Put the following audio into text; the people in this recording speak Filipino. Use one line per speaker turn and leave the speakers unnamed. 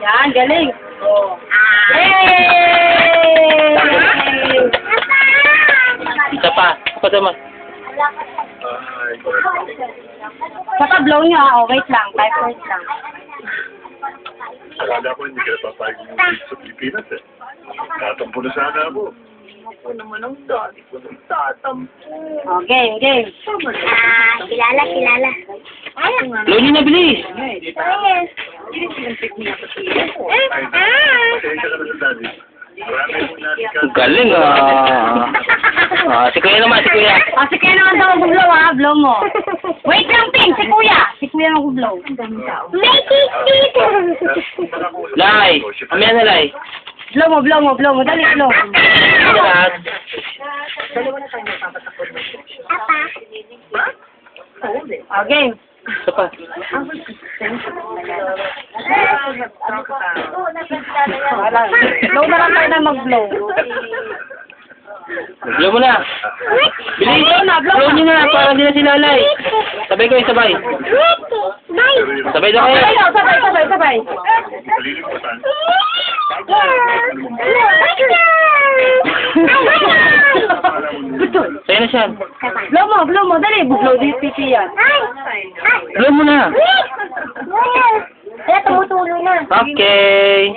Yan, galing. Oh. Yay!
Isa pa. Sama.
Saka blow nyo oh. Wait lang. 5 minutes lang.
Akala ko hindi ka papayag mo sa Pilipinas eh. Tatampo na sana ako. Ako naman ang dati ko nang tatampo.
Oh, game.
Kilala.
Blow niyo na, bilis.
Pasensya ka na sa daddy. Marami mong natin
Galing si Kuya naman, si Kuya.
Ah, si Kuya naman daw mag-blow ha. Blow mo. Wait lang, Ping. Si Kuya. Si Kuya mag-blow.
May kiss.
Lai. Amaya na, Lai.
Blow mo. Dali, blow.
Ano lahat?
Oh, game.
Isa pa.
Wala. Blow na lang tayo na mag-blow.
Blow mo na. Bilis. Blow niyo na, para hindi na sila Lai. Sabay kayo, sabay. Sabay na kayo.
Sabay.
kalilimutan.
Sa'yo na siya.
Blow mo. Dali, blow di pipi yan.
Blow mo na.
Wala, tumutulo na.
Okay.